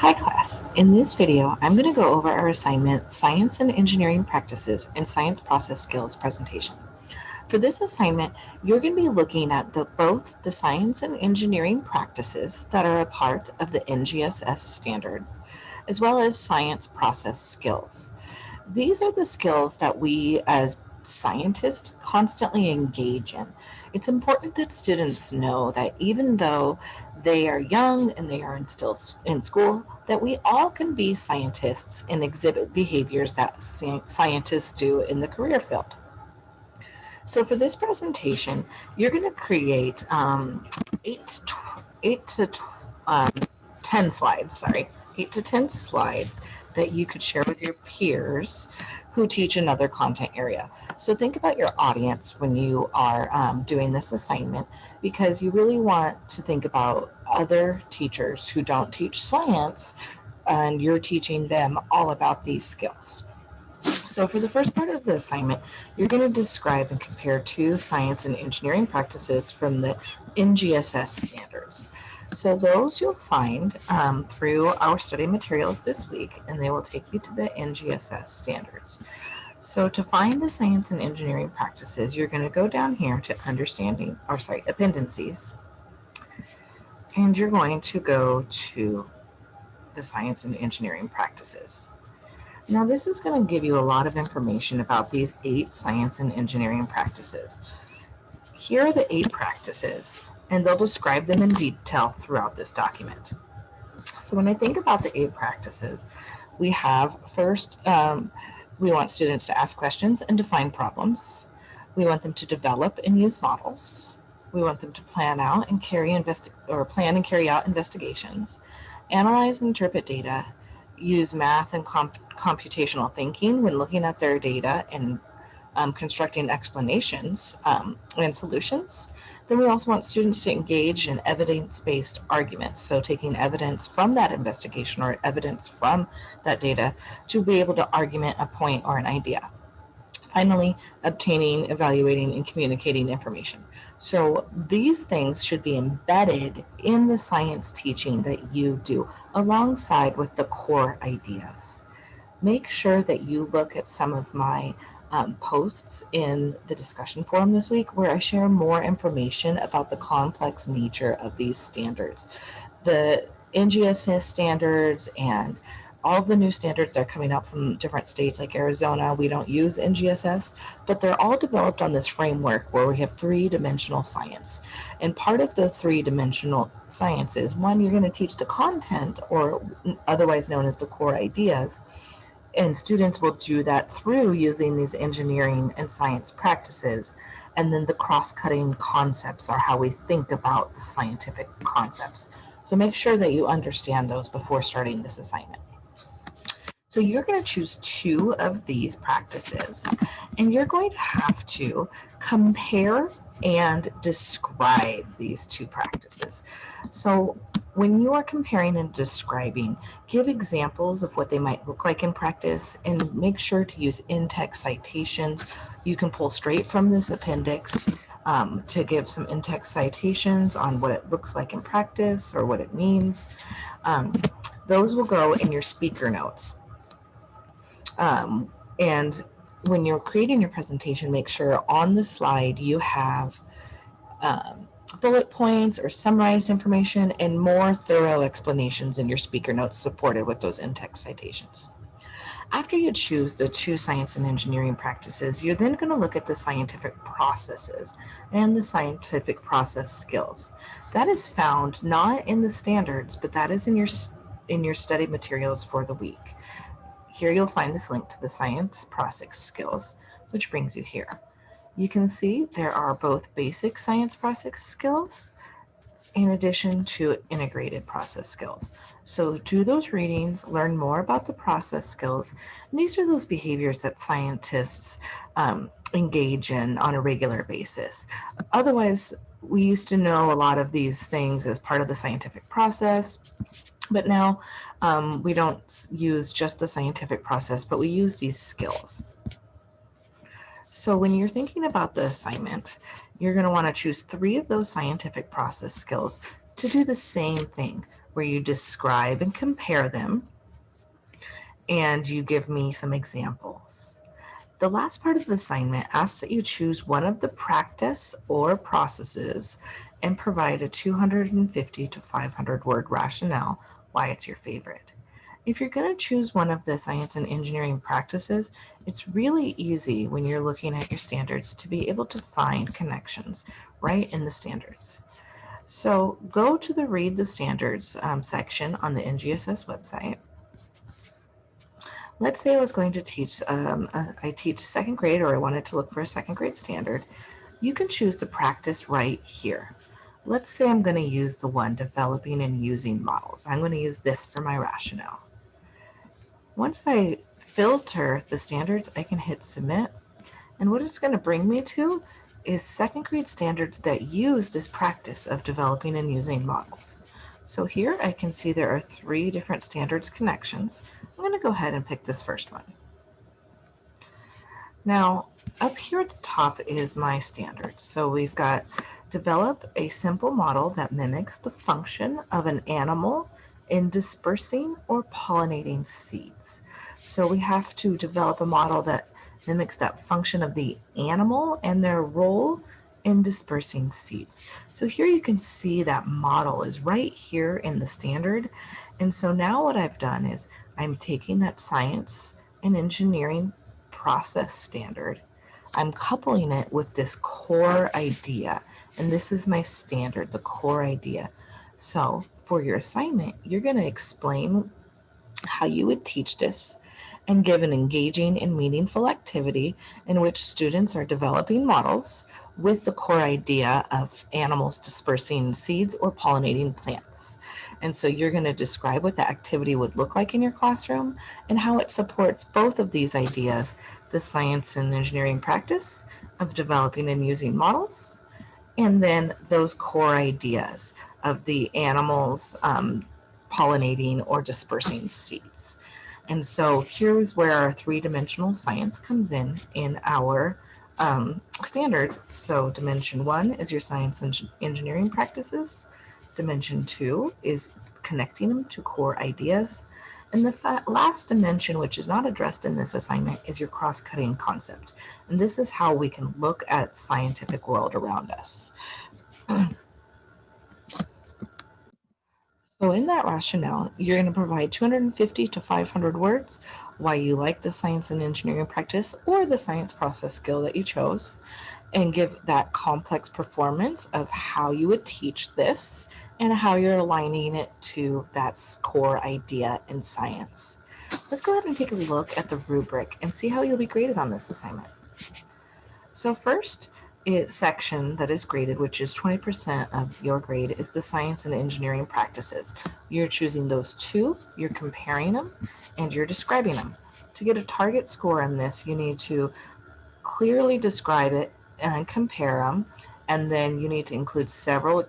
Hi class, in this video I'm going to go over our assignment Science and Engineering Practices and Science Process Skills presentation. For this assignment, you're going to be looking at both the science and engineering practices that are a part of the NGSS standards, as well as science process skills. These are the skills that we as scientists constantly engage in. It's important that students know that even though they are young and they are still in school, that we all can be scientists and exhibit behaviors that scientists do in the career field. So for this presentation, you're going to create 10 slides, 8 to 10 slides that you could share with your peers who teach another content area. So think about your audience when you are doing this assignment, because you really want to think about other teachers who don't teach science and you're teaching them all about these skills. So for the first part of the assignment, you're going to describe and compare two science and engineering practices from the NGSS standards. So those you'll find through our study materials this week, and they will take you to the NGSS standards. So to find the science and engineering practices, you're going to go down here to appendices, and you're going to go to the science and engineering practices. Now, this is going to give you a lot of information about these 8 science and engineering practices. Here are the 8 practices, and they'll describe them in detail throughout this document. So when I think about the 8 practices, we have first, we want students to ask questions and define problems. We want them to develop and use models. We want them to plan and carry out investigations, analyze and interpret data, use math and computational thinking when looking at their data and constructing explanations and solutions. Then we also want students to engage in evidence-based arguments, so taking evidence from that investigation or evidence from that data to be able to argument a point or an idea. Finally, obtaining, evaluating, and communicating information. So these things should be embedded in the science teaching that you do alongside with the core ideas. Make sure that you look at some of my posts in the discussion forum this week where I share more information about the complex nature of these standards. The NGSS standards and all of the new standards that are coming out from different states like Arizona, we don't use NGSS, but they're all developed on this framework where we have 3-dimensional science. And part of the 3-dimensional science is, one, you're going to teach the content, or otherwise known as the core ideas, and students will do that through using these engineering and science practices. And then the cross-cutting concepts are how we think about the scientific concepts. So make sure that you understand those before starting this assignment. So you're going to choose 2 of these practices, and you're going to have to compare and describe these 2 practices. So when you are comparing and describing, give examples of what they might look like in practice, and make sure to use in-text citations. You can pull straight from this appendix to give some in-text citations on what it looks like in practice or what it means. Those will go in your speaker notes. And when you're creating your presentation, make sure on the slide you have bullet points or summarized information and more thorough explanations in your speaker notes supported with those in-text citations. After you choose the 2 science and engineering practices, you're then going to look at the scientific processes and the scientific process skills. That is found not in the standards, but that is in your study materials for the week. Here you'll find this link to the science process skills, which brings you here. You can see there are both basic science process skills in addition to integrated process skills. So do those readings, learn more about the process skills. And these are those behaviors that scientists engage in on a regular basis. Otherwise, we used to know a lot of these things as part of the scientific process, but now we don't use just the scientific process, but we use these skills. So when you're thinking about the assignment, you're going to want to choose 3 of those scientific process skills to do the same thing where you describe and compare them and you give me some examples. The last part of the assignment asks that you choose one of the practice or processes and provide a 250 to 500 word rationale why it's your favorite. If you're going to choose one of the science and engineering practices, it's really easy when you're looking at your standards to be able to find connections right in the standards. So go to the Read the Standards section on the NGSS website. Let's say I was going to teach, I teach second grade, or I wanted to look for a second grade standard. You can choose the practice right here. Let's say I'm going to use the one developing and using models. I'm going to use this for my rationale. Once I filter the standards, I can hit submit. And what it's going to bring me to is second grade standards that use this practice of developing and using models. So here I can see there are 3 different standards connections. I'm going to go ahead and pick this first one. Now, up here at the top is my standard. So we've got develop a simple model that mimics the function of an animal in dispersing or pollinating seeds. So we have to develop a model that mimics that function of the animal and their role in dispersing seeds. So here you can see that model is right here in the standard. And so now what I've done is I'm taking that science and engineering process standard, I'm coupling it with this core idea. And this is my standard, the core idea. So for your assignment, you're going to explain how you would teach this and give an engaging and meaningful activity in which students are developing models with the core idea of animals dispersing seeds or pollinating plants. And so you're going to describe what the activity would look like in your classroom and how it supports both of these ideas, the science and engineering practice of developing and using models, and then those core ideas of the animals pollinating or dispersing seeds. And so here's where our 3-dimensional science comes in our standards. So dimension 1 is your science and engineering practices. Dimension 2 is connecting them to core ideas. And the last dimension, which is not addressed in this assignment, is your cross-cutting concept. And this is how we can look at scientific world around us. So in that rationale, you're going to provide 250 to 500 words why you like the science and engineering practice or the science process skill that you chose, and give that complex performance of how you would teach this and how you're aligning it to that core idea in science. Let's go ahead and take a look at the rubric and see how you'll be graded on this assignment. So first, section that is graded, which is 20% of your grade, is the science and engineering practices. You're choosing those 2, you're comparing them, and you're describing them. To get a target score on this, you need to clearly describe it and compare them, and then you need to include several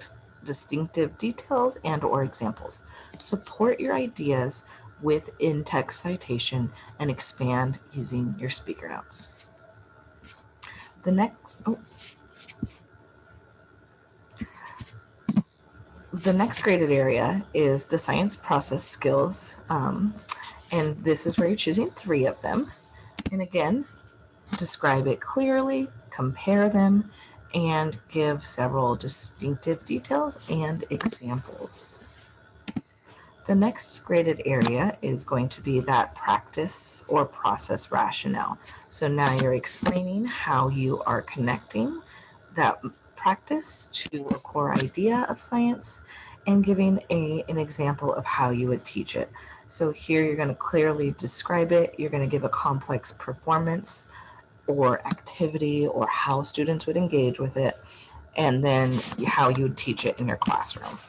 distinctive details and or examples. Support your ideas with in-text citation and expand using your speaker notes. The next graded area is the science process skills, and this is where you're choosing 3 of them. And again, describe it clearly, compare them, and give several distinctive details and examples. The next graded area is going to be that practice or process rationale. So now you're explaining how you are connecting that practice to a core idea of science and giving an example of how you would teach it. So here you're going to clearly describe it. You're going to give a complex performance or activity or how students would engage with it, and then how you would teach it in your classroom.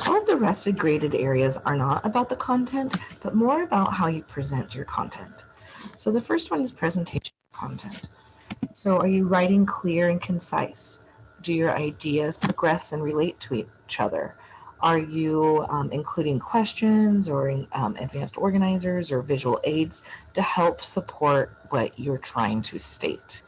All of the rest of graded areas are not about the content, but more about how you present your content. So the first one is presentation content. So are you writing clear and concise? Do your ideas progress and relate to each other? Are you including questions or advanced organizers or visual aids to help support what you're trying to state?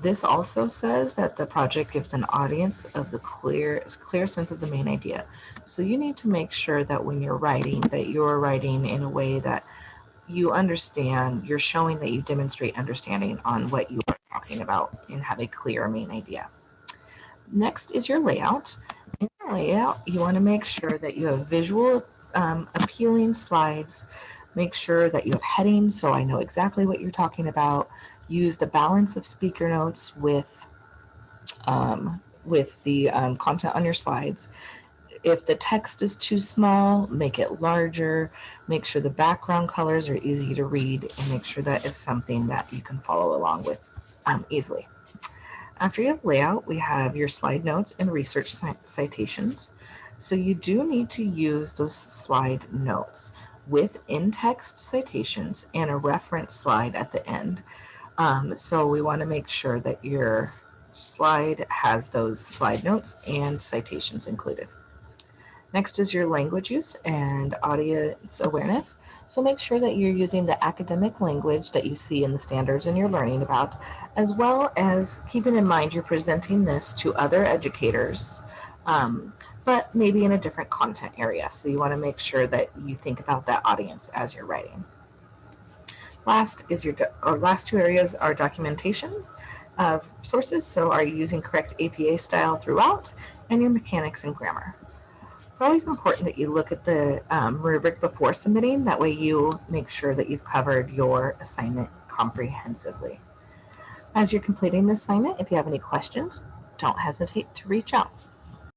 This also says that the project gives an audience of the clear sense of the main idea. So you need to make sure that when you're writing, that you're writing in a way that you understand, you're showing that you demonstrate understanding on what you are talking about and have a clear main idea. Next is your layout. In your layout, you want to make sure that you have visual appealing slides. Make sure that you have headings so I know exactly what you're talking about. Use the balance of speaker notes with the content on your slides. If the text is too small, make it larger. Make sure the background colors are easy to read, and make sure that is something that you can follow along with easily. After you have layout, we have your slide notes and research citations. So you do need to use those slide notes with in-text citations and a reference slide at the end. So we want to make sure that your slide has those slide notes and citations included. Next is your language use and audience awareness. So make sure that you're using the academic language that you see in the standards and you're learning about, as well as keeping in mind you're presenting this to other educators, but maybe in a different content area. So you want to make sure that you think about that audience as you're writing. Last two areas are documentation of sources. So are you using correct APA style throughout, and your mechanics and grammar. It's always important that you look at the rubric before submitting. That way you make sure that you've covered your assignment comprehensively. As you're completing the assignment, if you have any questions, don't hesitate to reach out.